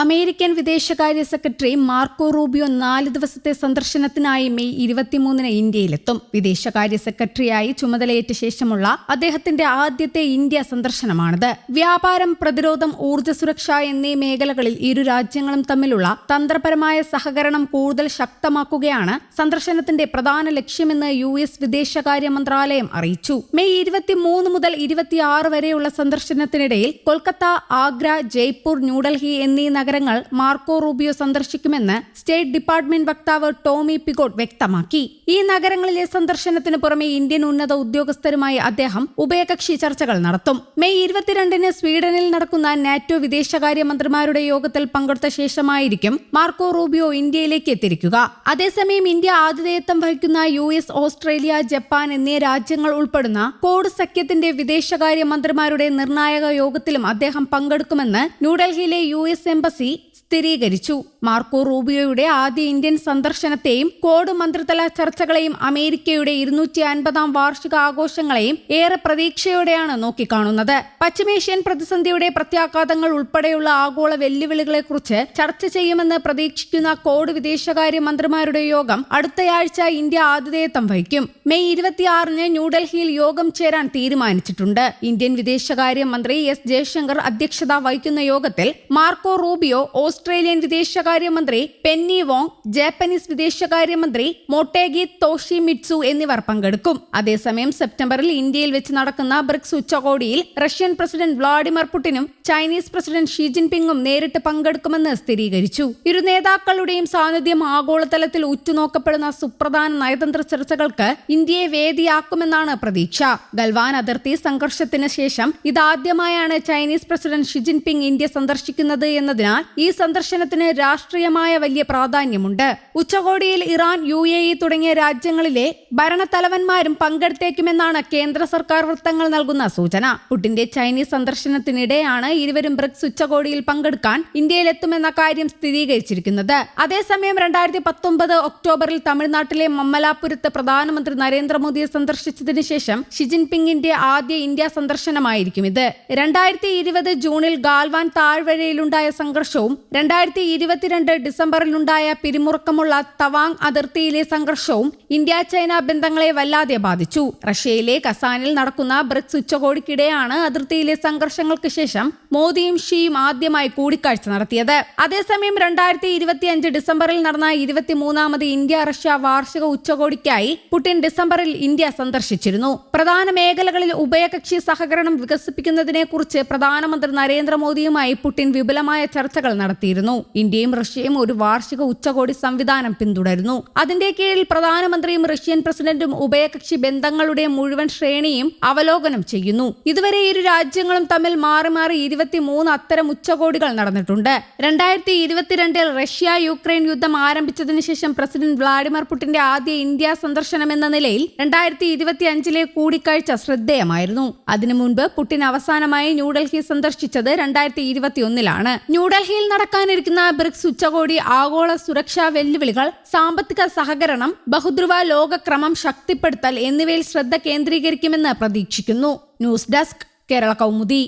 American വിദേശകാര്യ secretary Marco Rubio 4 ദിവസത്തെ സന്ദർശനത്തിനായി മെയ് 23 ഇന്ത്യയിലെത്തും. വിദേശകാര്യ സെക്രട്ടറിയായി ചുമതലയേറ്റ ശേഷമുള്ള അദ്ദേഹത്തിന്റെ ആദ്യത്തെ ഇന്ത്യ സന്ദർശനമാണിത്. വ്യാപാരം, പ്രതിരോധം, ഊർജ്ജ സുരക്ഷ എന്നീ മേഖലകളിൽ ഇരു രാജ്യങ്ങളും തമ്മിലുള്ള തന്ത്രപരമായ സഹകരണം കൂടുതൽ ശക്തമാക്കുകയാണ് സന്ദർശനത്തിന്റെ പ്രധാന ലക്ഷ്യമെന്ന് US വിദേശകാര്യ മന്ത്രാലയം അറിയിച്ചു. മെയ് 23 മുതൽ 26 വരെയുള്ള സന്ദർശനത്തിനിടയിൽ കൊൽക്കത്ത, ആഗ്ര, ജയ്പൂർ, ന്യൂഡൽഹി എന്നീ നഗരങ്ങൾ മാർക്കോ റൂബിയോ സന്ദർശിക്കുമെന്ന് സ്റ്റേറ്റ് ഡിപ്പാർട്ട്മെന്റ് വക്താവ് ടോമി പിഗോട്ട് വ്യക്തമാക്കി. ഈ നഗരങ്ങളിലെ സന്ദർശനത്തിന് പുറമെ ഇന്ത്യൻ ഉന്നത ഉദ്യോഗസ്ഥരുമായി അദ്ദേഹം ഉഭയകക്ഷി ചർച്ചകൾ നടത്തും. മെയ് 22 സ്വീഡനിൽ നടക്കുന്ന നാറ്റോ വിദേശകാര്യ മന്ത്രിമാരുടെ യോഗത്തിൽ പങ്കെടുത്ത ശേഷമായിരിക്കും മാർക്കോ റൂബിയോ ഇന്ത്യയിലേക്ക് എത്തിയിരിക്കുക. അതേസമയം ഇന്ത്യ ആതിഥേയത്വം വഹിക്കുന്ന US, ഓസ്ട്രേലിയ, ജപ്പാൻ എന്നീ രാജ്യങ്ങൾ ഉൾപ്പെടുന്ന കോഡ് സഖ്യത്തിന്റെ വിദേശകാര്യ മന്ത്രിമാരുടെ നിർണായക യോഗത്തിലും അദ്ദേഹം പങ്കെടുക്കുമെന്ന് ന്യൂഡൽഹിയിലെ US എംബസി സ്ഥിരീകരിച്ചു. മാർക്കോ റൂബിയോയുടെ ആദ്യ ഇന്ത്യൻ സന്ദർശനത്തെയും കോഡ് മന്ത്രിതല ചർച്ചകളെയും അമേരിക്കയുടെ 250-ാം വാർഷിക ആഘോഷങ്ങളെയും ഏറെ പ്രതീക്ഷയോടെയാണ് നോക്കിക്കാണുന്നത്. പശ്ചിമേഷ്യൻ പ്രതിസന്ധിയുടെ പ്രത്യാഘാതങ്ങൾ ഉൾപ്പെടെയുള്ള ആഗോള വെല്ലുവിളികളെക്കുറിച്ച് ചർച്ച ചെയ്യുമെന്ന് പ്രതീക്ഷിക്കുന്ന കോഡ് വിദേശകാര്യ മന്ത്രിമാരുടെ യോഗം അടുത്തയാഴ്ച ഇന്ത്യ ആതിഥേയത്വം വഹിക്കും. മെയ് 26 ന്യൂഡൽഹിയിൽ യോഗം ചേരാൻ തീരുമാനിച്ചിട്ടുണ്ട്. ഇന്ത്യൻ വിദേശകാര്യ മന്ത്രി S. ജയശങ്കർ അധ്യക്ഷത വഹിക്കുന്ന യോഗത്തിൽ മാർക്കോ റൂബിയോ, ഓസ്ട്രേലിയൻ വിദേശകാര്യമന്ത്രി പെന്നി വോങ്, ജാപ്പനീസ് വിദേശകാര്യമന്ത്രി മൊട്ടേഗി തോഷിമിറ്റ്സു എന്നിവർ പങ്കെടുക്കും. അതേസമയം സെപ്റ്റംബറിൽ ഇന്ത്യയിൽ വെച്ച് നടക്കുന്ന ബ്രിക്സ് ഉച്ചകോടിയിൽ റഷ്യൻ പ്രസിഡന്റ് വ്ളാഡിമിർ പുടിനും ചൈനീസ് പ്രസിഡന്റ് ഷീ ജിൻപിങ്ങും നേരിട്ട് പങ്കെടുക്കുമെന്ന് സ്ഥിരീകരിച്ചു. ഇരു നേതാക്കളുടെയും സാന്നിധ്യം ആഗോളതലത്തിൽ ഉറ്റുനോക്കപ്പെടുന്ന സുപ്രധാന നയതന്ത്ര ചർച്ചകൾക്ക് ഇന്ത്യയെ വേദിയാക്കുമെന്നാണ് പ്രതീക്ഷ. ഗൽവാൻ അതിർത്തി സംഘർഷത്തിന് ശേഷം ഇതാദ്യമായാണ് Chinese president Xi Jinping India സന്ദർശിക്കുന്നത് എന്നതിനാൽ ഈ സന്ദർശനത്തിന് രാഷ്ട്രീയമായ വലിയ പ്രാധാന്യമുണ്ട്. ഉച്ചകോടിയിൽ ഇറാൻ, UAE തുടങ്ങിയ രാജ്യങ്ങളിലെ ഭരണത്തലവന്മാരും പങ്കെടുത്തേക്കുമെന്നാണ് കേന്ദ്ര സർക്കാർ വൃത്തങ്ങൾ നൽകുന്ന സൂചന. പുടിന്റെ ചൈനീസ് സന്ദർശനത്തിനിടെയാണ് ഇരുവരും ബ്രിക്സ് ഉച്ചകോടിയിൽ പങ്കെടുക്കാൻ ഇന്ത്യയിലെത്തുമെന്ന കാര്യം സ്ഥിരീകരിച്ചിരിക്കുന്നത്. അതേസമയം 2019 ഒക്ടോബറിൽ തമിഴ്നാട്ടിലെ മമ്മലാപുരത്ത് പ്രധാനമന്ത്രി നരേന്ദ്രമോദിയെ സന്ദർശിച്ചതിന് ശേഷം ഷി ജിൻപിങ്ങിന്റെ ആദ്യ ഇന്ത്യ സന്ദർശനമായിരിക്കും ഇത്. 2020 ജൂണിൽ ഗാൽവാൻ താഴ്വരയിലുണ്ടായ സംഘർഷവും 2022 ഡിസംബറിലുണ്ടായ പിരിമുറുക്കമുള്ള തവാങ് അതിർത്തിയിലെ സംഘർഷവും ഇന്ത്യ ചൈന ബന്ധങ്ങളെ വല്ലാതെ ബാധിച്ചു. റഷ്യയിലെ കസാനിൽ നടക്കുന്ന ബ്രിക്സ് ഉച്ചകോടിക്കിടെയാണ് അതിർത്തിയിലെ സംഘർഷങ്ങൾക്ക് ശേഷം മോദിയും ഷിയും ആദ്യമായി കൂടിക്കാഴ്ച നടത്തിയത്. അതേസമയം 2025 ഡിസംബറിൽ നടന്ന 23ാമത് ഇന്ത്യ റഷ്യ വാർഷിക ഉച്ചകോടിക്കായി പുടിൻ ഡിസംബറിൽ ഇന്ത്യ സന്ദർശിച്ചിരുന്നു. പ്രധാന മേഖലകളിൽ ഉഭയകക്ഷി സഹകരണം വികസിപ്പിക്കുന്നതിനെ കുറിച്ച് പ്രധാനമന്ത്രി നരേന്ദ്രമോദിയുമായി പുടിൻ വിപുലമായ ചർച്ചകൾ നടത്തിയിരുന്നു. ഇന്ത്യയും റഷ്യയും ഒരു വാർഷിക ഉച്ചകോടി സംവിധാനം പിന്തുടരുന്നു. അതിന്റെ കീഴിൽ പ്രധാനമന്ത്രിയും റഷ്യൻ പ്രസിഡന്റും ഉഭയകക്ഷി ബന്ധങ്ങളുടെ മുഴുവൻ ശ്രേണിയും അവലോകനം ചെയ്യുന്നു. ഇതുവരെ ഇരു രാജ്യങ്ങളും തമ്മിൽ മാറി മാറി 23 അത്തരം ഉച്ചകോടികൾ നടന്നിട്ടുണ്ട്. 2022 റഷ്യ യുക്രൈൻ യുദ്ധം ആരംഭിച്ചതിനു ശേഷം പ്രസിഡന്റ് വ്ളാഡിമിർ പുടിന്റെ ആദ്യ ഇന്ത്യ സന്ദർശനം എന്ന നിലയിൽ 2025 കൂടിക്കാഴ്ച ശ്രദ്ധേയമായിരുന്നു. അതിനു മുൻപ് പുടിൻ അവസാനമായി ന്യൂഡൽഹി സന്ദർശിച്ചത് 2021 ന്യൂഡൽഹിയിൽ നടക്കാനിരിക്കുന്ന ബ്രിക്സ് ഉച്ചകോടി ആഗോള സുരക്ഷാ വെല്ലുവിളികൾ, സാമ്പത്തിക സഹകരണം, ബഹുദ്രുവ ലോകക്രമം ശക്തിപ്പെടുത്തൽ എന്നിവയിൽ ശ്രദ്ധ കേന്ദ്രീകരിക്കുമെന്ന് പ്രതീക്ഷിക്കുന്നു. News desk, Kerala Kaumudi.